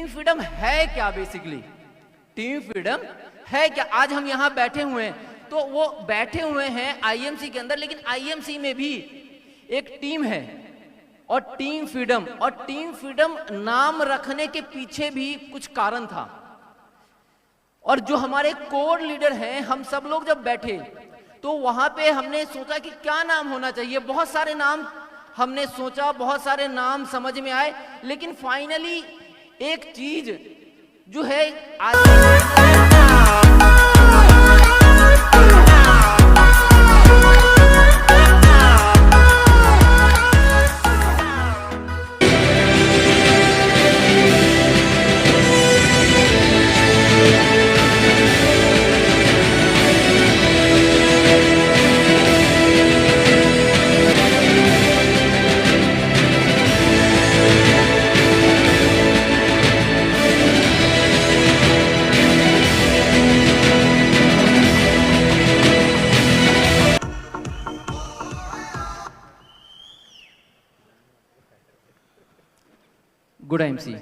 Team freedom है क्या? Basically team freedom है क्या? आज हम यहाँ बैठे हुए हैं, तो वो बैठे हुए हैं आईएमसी के अंदर, लेकिन आईएमसी में भी एक टीम है और टीम फ्रीडम नाम रखने के पीछे भी कुछ कारण था। और जो हमारे कोर लीडर हैं, हम सब लोग जब बैठे तो वहां पे हमने सोचा कि क्या नाम होना चाहिए। बहुत सारे नाम हमने सोचा, बहुत सारे नाम समझ में आए, लेकिन फाइनली एक चीज जो है good IMC,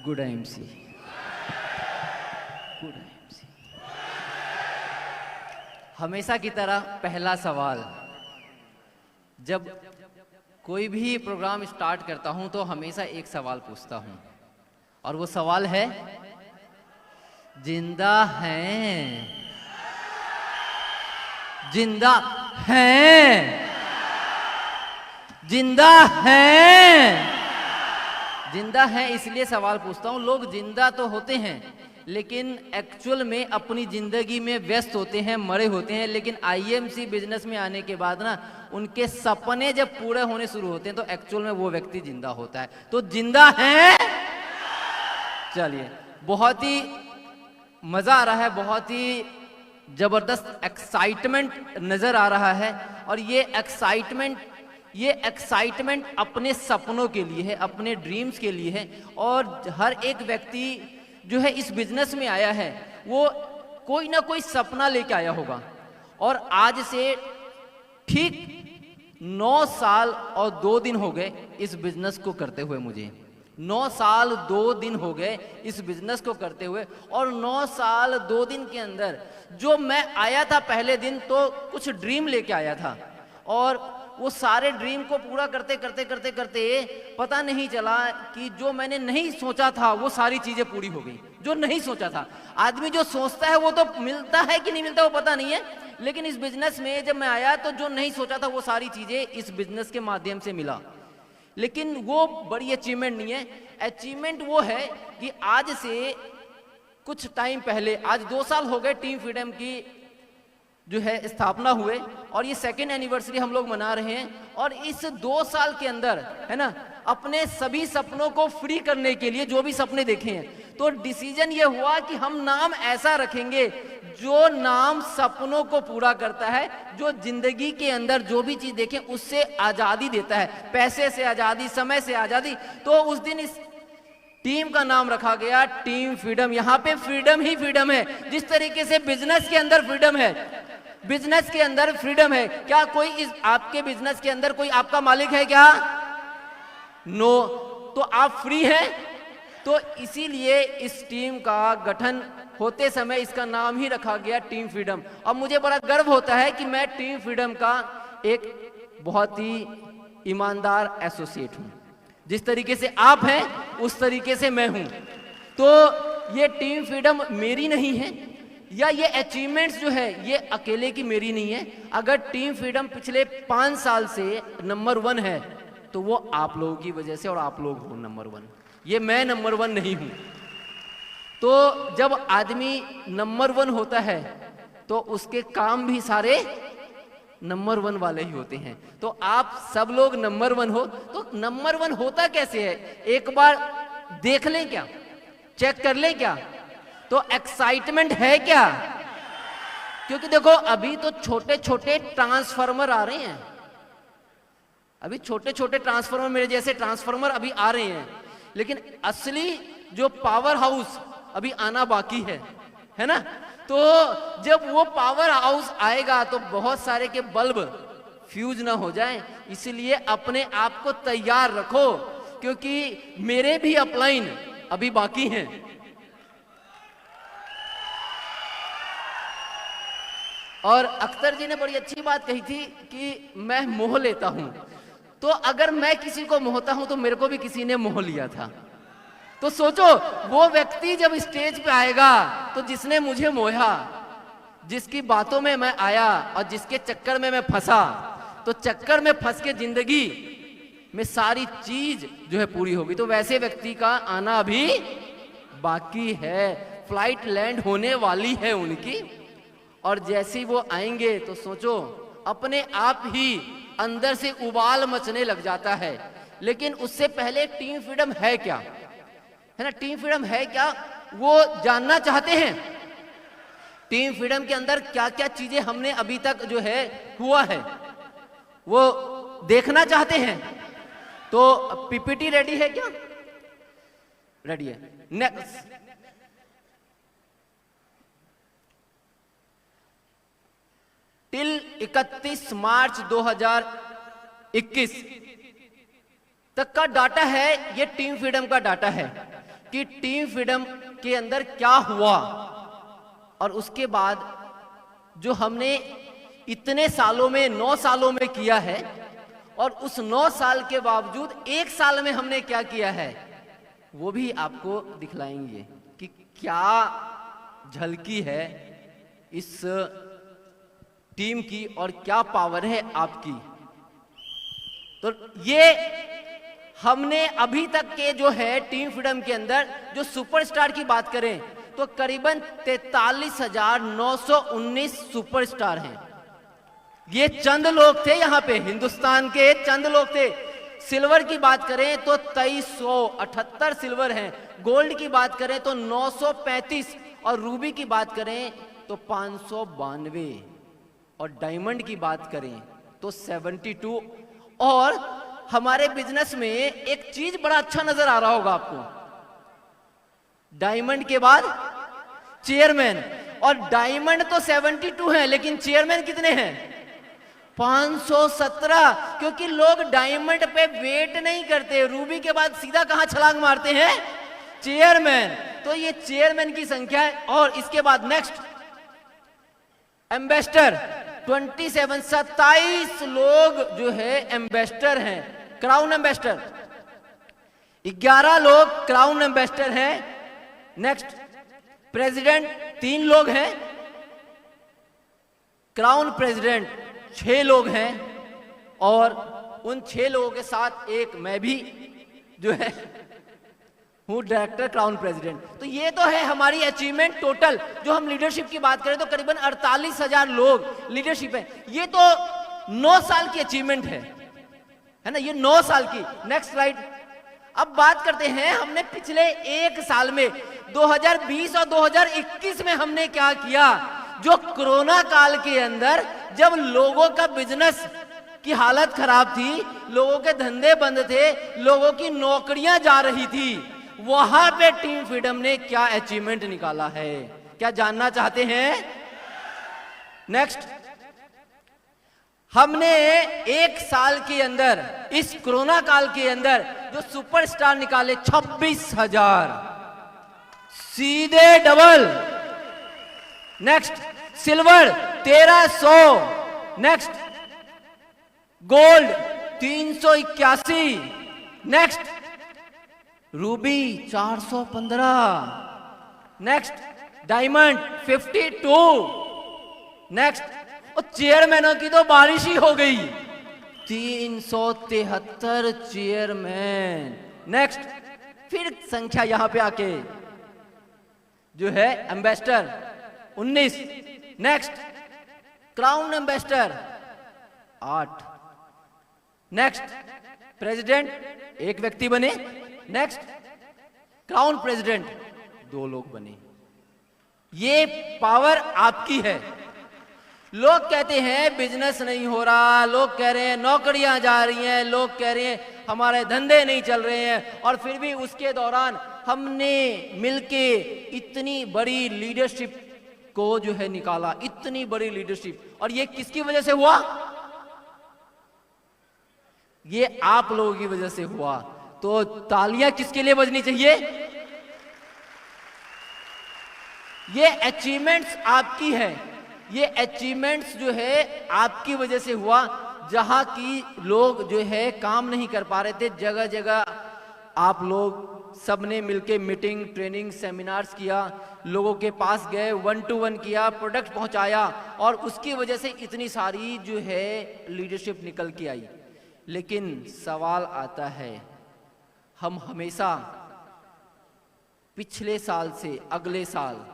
good IMC, good IMC. हमेशा की तरह पहला सवाल, जब कोई भी प्रोग्राम स्टार्ट करता हूं तो हमेशा एक सवाल पूछता हूं, और वो सवाल है, जिंदा हैं? जिंदा हैं? जिंदा हैं? जिंदा हैं इसलिए सवाल पूछता हूं। लोग जिंदा तो होते हैं, लेकिन एक्चुअल में अपनी जिंदगी में व्यस्त होते हैं, मरे होते हैं। लेकिन आईएमसी बिजनेस में आने के बाद ना, उनके सपने जब पूरे होने शुरू होते हैं तो एक्चुअल में वो व्यक्ति जिंदा होता है। तो जिंदा हैं? चलिए, बहुत ही मजा आ रहा है, बहुत ही जबरदस्त एक्साइटमेंट नजर आ रहा है। और ये एक्साइटमेंट अपने सपनों के लिए है, अपने ड्रीम्स के लिए है। और हर एक व्यक्ति जो है इस बिजनेस में आया है, वो कोई ना कोई सपना लेके आया होगा। और आज से ठीक 9 साल और 2 दिन हो गए इस बिजनेस को करते हुए। मुझे 9 साल 2 दिन हो गए इस बिजनेस को करते हुए। और 9 साल 2 दिन के अंदर जो मैं आया था, पहले दिन तो कुछ ड्रीम लेके आया था, और वो सारे ड्रीम को पूरा करते करते करते करते पता नहीं चला कि जो मैंने नहीं सोचा था वो सारी चीजें पूरी हो गई। जो नहीं सोचा था, आदमी जो सोचता है वो तो मिलता है कि नहीं मिलता वो पता नहीं है, लेकिन इस बिजनेस में जब मैं आया तो जो नहीं सोचा था वो सारी चीजें इस बिजनेस के माध्यम से मिला। लेकिन वो बड़ी अचीवमेंट नहीं है। अचीवमेंट वो है कि आज से कुछ टाइम पहले, आज 2 साल हो गए टीम फ्रीडम की जो है स्थापना हुए, और ये 2nd एनिवर्सरी हम लोग मना रहे हैं। और इस 2 साल के अंदर है ना, अपने सभी सपनों को फ्री करने के लिए, जो भी सपने देखे हैं, तो डिसीजन ये हुआ कि हम नाम ऐसा रखेंगे जो नाम सपनों को पूरा करता है, जो जिंदगी के अंदर जो भी चीज देखें उससे आजादी देता है, पैसे से आजादी, समय से आजादी। तो उस दिन इस टीम का नाम रखा गया टीम फ्रीडम। यहाँ पे फ्रीडम ही फ्रीडम है। जिस तरीके से बिजनेस के अंदर फ्रीडम है, बिजनेस के अंदर फ्रीडम है। क्या कोई इस आपके बिजनेस के अंदर कोई आपका मालिक है क्या? नो। तो आप फ्री हैं। तो इसीलिए इस टीम का गठन होते समय इसका नाम ही रखा गया टीम फ्रीडम। और मुझे बड़ा गर्व होता है कि मैं टीम फ्रीडम का एक बहुत ही ईमानदार एसोसिएट हूं। जिस तरीके से आप हैं उस तरीके से मैं हूं। तो ये टीम फ्रीडम मेरी नहीं है, या ये अचीवमेंट्स जो है ये अकेले की मेरी नहीं है। अगर टीम फ्रीडम पिछले 5 साल से नंबर 1 है तो वो आप लोगों की वजह से, और आप लोग हो नंबर 1। ये मैं नंबर 1 नहीं हूं। तो जब आदमी नंबर 1 होता है तो उसके काम भी सारे नंबर 1 वाले ही होते हैं। तो आप सब लोग नंबर 1 हो। तो नंबर 1 होता कैसे है, एक बार देख लें क्या, चेक कर लें क्या? तो एक्साइटमेंट है क्या? क्योंकि देखो, अभी तो छोटे छोटे ट्रांसफार्मर आ रहे हैं, अभी छोटे छोटे ट्रांसफार्मर, मेरे जैसे ट्रांसफार्मर अभी आ रहे हैं, लेकिन असली जो पावर हाउस अभी आना बाकी है ना? तो जब वो पावर हाउस आएगा तो बहुत सारे के बल्ब फ्यूज ना हो जाए, इसलिए अपने आप को तैयार रखो। क्योंकि मेरे भी अपलाइन अभी बाकी हैं। और अख्तर जी ने बड़ी अच्छी बात कही थी कि मैं मोह लेता हूं, तो अगर मैं किसी को मोहता हूं तो मेरे को भी किसी ने मोह लिया था। तो सोचो वो व्यक्ति जब स्टेज पे आएगा तो जिसने मुझे मोहा, जिसकी बातों में मैं आया और जिसके चक्कर में मैं फंसा, तो चक्कर में फंस के जिंदगी में सारी चीज जो है पूरी होगी। तो वैसे व्यक्ति का आना अभी बाकी है, फ्लाइट लैंड होने वाली है उनकी, और जैसे ही वो आएंगे तो सोचो अपने आप ही अंदर से उबाल मचने लग जाता है। लेकिन उससे पहले टीम फ्रीडम है क्या, है ना, टीम फ्रीडम है क्या, वो जानना चाहते हैं। टीम फ्रीडम के अंदर क्या क्या चीजें हमने अभी तक जो है हुआ है वो देखना चाहते हैं। तो पीपीटी रेडी है क्या? रेडी है। नेक्स्ट, टिल 31 मार्च 2021 तक का डाटा है, ये टीम फ्रीडम का डाटा है कि टीम फ्रीडम के अंदर क्या हुआ, और उसके बाद जो हमने इतने सालों में 9 सालों में किया है, और उस 9 साल के बावजूद 1 साल में हमने क्या किया है वो भी आपको दिखलाएंगे कि क्या झलकी है इस टीम की और क्या पावर है आपकी। तो ये हमने अभी तक के जो है टीम फ्रीडम के अंदर जो सुपरस्टार की बात करें तो करीबन 43,919 सुपरस्टार हैं। ये चंद लोग थे यहाँ पे, हिंदुस्तान के चंद लोग थे। सिल्वर की बात करें तो 2378 सिल्वर हैं, गोल्ड की बात करें तो 935, और रूबी की बात करें तो 592, और डायमंड की बात करें तो 72। और हमारे बिजनेस में एक चीज बड़ा अच्छा नजर आ रहा होगा आपको, डायमंड के बाद चेयरमैन, और डायमंड तो 72 है लेकिन चेयरमैन कितने हैं? 517, क्योंकि लोग डायमंड पे वेट नहीं करते, रूबी के बाद सीधा कहां छलांग मारते हैं? चेयरमैन। तो ये चेयरमैन की संख्या है। और इसके बाद नेक्स्ट एम्बेसडर 27 लोग जो है एम्बेसडर हैं, क्राउन एम्बेसडर 11 लोग क्राउन एम्बेसडर हैं। नेक्स्ट प्रेसिडेंट 3 लोग हैं, क्राउन प्रेसिडेंट 6 लोग हैं, और उन 6 लोगों के साथ एक मैं भी जो है हूँ डायरेक्टर क्राउन प्रेसिडेंट। तो ये तो है हमारी अचीवमेंट टोटल। जो हम लीडरशिप की बात करें तो करीबन 48,000 लोग लीडरशिप है। ये तो 9 साल की अचीवमेंट है ना, ये 9 साल की। Next slide. अब बात करते हैं हमने पिछले 1 साल में 2020 और 2021 में हमने क्या किया। जो कोरोना काल के अंदर जब लोगों का बिजनेस की हालत खराब थी, लोगों के धंधे बंद थे, लोगों की नौकरियां जा रही थी, वहां पे टीम फ्रीडम ने क्या अचीवमेंट निकाला है, क्या जानना चाहते हैं? नेक्स्ट, हमने 1 साल के अंदर, इस कोरोना काल के अंदर जो सुपरस्टार निकाले 26,000, सीधे double. Next silver 1,300, next gold 381, next Ruby 415, next diamond 52, next और चेयरमैनों की तो बारिश ही हो गई, 373 चेयरमैन। नेक्स्ट फिर संख्या यहां पे आके जो है ambassador 19, next crown ambassador 8, next president 1 व्यक्ति बने, नेक्स्ट क्राउन प्रेसिडेंट 2 लोग बने। ये पावर आपकी है। लोग कहते हैं बिजनेस नहीं हो रहा, लोग कह रहे हैं नौकरियां जा रही हैं, लोग कह रहे हैं हमारे धंधे नहीं चल रहे हैं, और फिर भी उसके दौरान हमने मिलके इतनी बड़ी लीडरशिप को जो है निकाला, इतनी बड़ी लीडरशिप। और ये किसकी वजह से हुआ? ये आप लोगों की वजह से हुआ। तो तालियां किसके लिए बजनी चाहिए? ये अचीवमेंट्स आपकी है, ये अचीवमेंट्स जो है आपकी वजह से हुआ। जहां की लोग जो है काम नहीं कर पा रहे थे, जगह जगह आप लोग सबने मिलके मीटिंग, ट्रेनिंग, सेमिनार्स किया, लोगों के पास गए, 1 to 1 किया, प्रोडक्ट पहुंचाया, और उसकी वजह से इतनी सारी जो है लीडरशिप निकल के आई। लेकिन सवाल आता है, हम हमेशा पिछले साल से अगले साल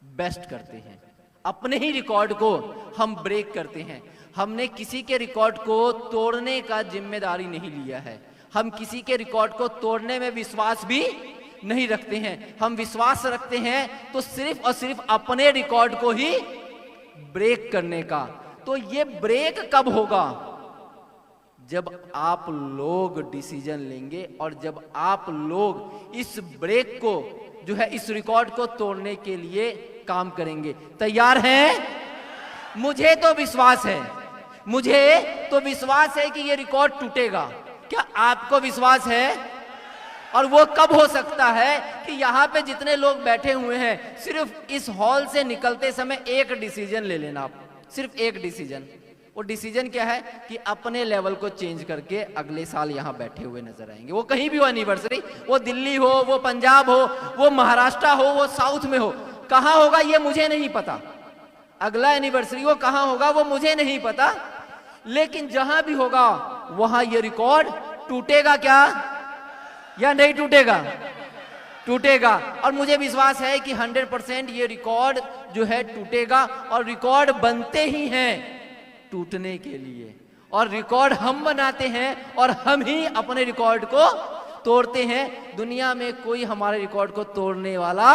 बेस्ट करते हैं, अपने ही रिकॉर्ड को हम ब्रेक करते हैं। हमने किसी के रिकॉर्ड को तोड़ने का जिम्मेदारी नहीं लिया है, हम किसी के रिकॉर्ड को तोड़ने में विश्वास भी नहीं रखते हैं। हम विश्वास रखते हैं तो सिर्फ और सिर्फ अपने रिकॉर्ड को ही ब्रेक करने का। तो ये ब्रेक कब होगा? जब आप लोग डिसीजन लेंगे और जब आप लोग इस ब्रेक को जो है, इस रिकॉर्ड को तोड़ने के लिए काम करेंगे। तैयार हैं? मुझे तो विश्वास है, मुझे तो विश्वास है कि ये रिकॉर्ड टूटेगा। क्या आपको विश्वास है? और वो कब हो सकता है कि यहाँ पे जितने लोग बैठे हुए हैं, सिर्फ इस हॉल से निकलते समय एक डिसीजन ले लेना आप, सिर्फ एक डिसीजन। वो डिसीजन क्या है कि अपने लेवल को चेंज करके अगले साल यहाँ बैठे हुए नजर आएंगे। वो कहीं भी हो एनिवर्सरी, वो दिल्ली हो, वो पंजाब हो, वो महाराष्ट्र हो, वो साउथ में हो, कहाँ होगा ये मुझे नहीं पता। अगला एनिवर्सरी वो कहाँ होगा वो मुझे नहीं पता, लेकिन जहां भी होगा वहां ये रिकॉर्ड टूटेगा क्या या नहीं टूटेगा? टूटेगा। और मुझे विश्वास है कि 100% ये रिकॉर्ड जो है टूटेगा, और रिकॉर्ड बनते ही हैं टूटने के लिए, और रिकॉर्ड हम बनाते हैं और हम ही अपने रिकॉर्ड को तोड़ते हैं। दुनिया में कोई हमारे रिकॉर्ड को तोड़ने वाला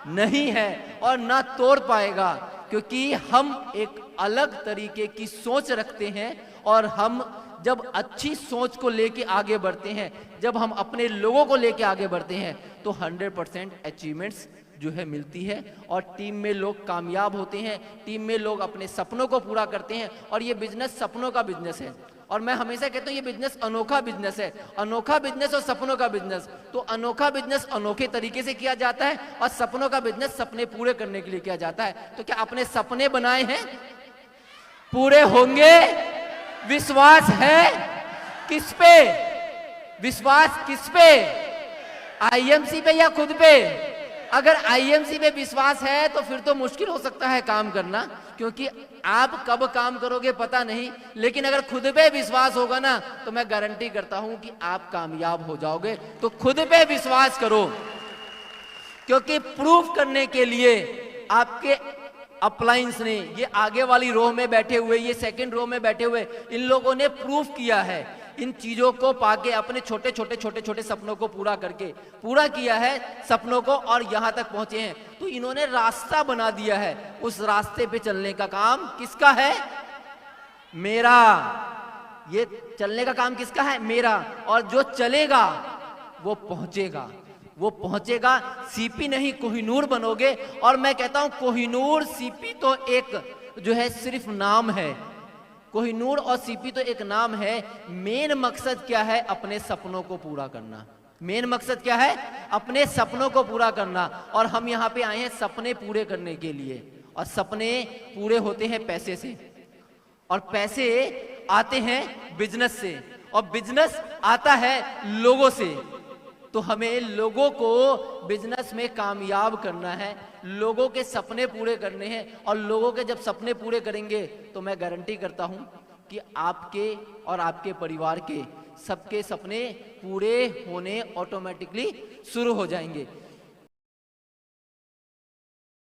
नहीं है और ना तोड़ पाएगा, क्योंकि हम एक अलग तरीके की सोच रखते हैं। और हम जब अच्छी सोच को लेके आगे बढ़ते हैं, जब हम अपने लोगों को लेके आगे बढ़ते हैं, तो 100% अचीवमेंट्स जो है मिलती है, और टीम में लोग कामयाब होते हैं, टीम में लोग अपने सपनों को पूरा करते हैं। और ये बिजनेस सपनों का बिजनेस है, और मैं हमेशा कहता हूँ ये बिजनेस अनोखा बिजनेस है। अनोखा बिजनेस और सपनों का बिजनेस, तो अनोखा बिजनेस अनोखे तरीके से किया जाता है, और सपनों का बिजनेस सपने पूरे करने के लिए किया जाता है। तो क्या आपने सपने बनाए हैं? पूरे होंगे? विश्वास है? किस पे विश्वास? किस पे? आईएमसी पे या खुद पे? अगर आईएमसी पे विश्वास है तो फिर तो मुश्किल हो सकता है काम करना, क्योंकि आप कब काम करोगे पता नहीं। लेकिन अगर खुद पे विश्वास होगा ना, तो मैं गारंटी करता हूं कि आप कामयाब हो जाओगे। तो खुद पे विश्वास करो, क्योंकि प्रूफ करने के लिए आपके अपलाइंस ने, ये आगे वाली रो में बैठे हुए, ये सेकंड रो में बैठे हुए, इन लोगों ने प्रूफ किया है, इन चीजों को पाके अपने छोटे छोटे सपनों को पूरा करके पूरा किया है सपनों को, और यहां तक पहुंचे हैं। तो इन्होंने रास्ता बना दिया है, उस रास्ते पे चलने का काम किसका है? मेरा। ये चलने का काम किसका है? मेरा। और जो चलेगा वो पहुंचेगा, वो पहुंचेगा। सीपी नहीं कोहिनूर बनोगे। और मैं कहता हूं कोहिनूर सीपी तो एक जो है सिर्फ नाम है, कोहिनूर और सीपी तो एक नाम है। मेन मकसद क्या है? अपने सपनों को पूरा करना। मेन मकसद क्या है? अपने सपनों को पूरा करना। और हम यहाँ पे आए हैं सपने पूरे करने के लिए, और सपने पूरे होते हैं पैसे से, और पैसे आते हैं बिजनेस से, और बिजनेस आता है लोगों से। तो हमें लोगों को बिजनेस में कामयाब करना है, लोगों के सपने पूरे करने हैं। और लोगों के जब सपने पूरे करेंगे तो मैं गारंटी करता हूं कि आपके और आपके परिवार के सबके सपने पूरे होने ऑटोमेटिकली शुरू हो जाएंगे।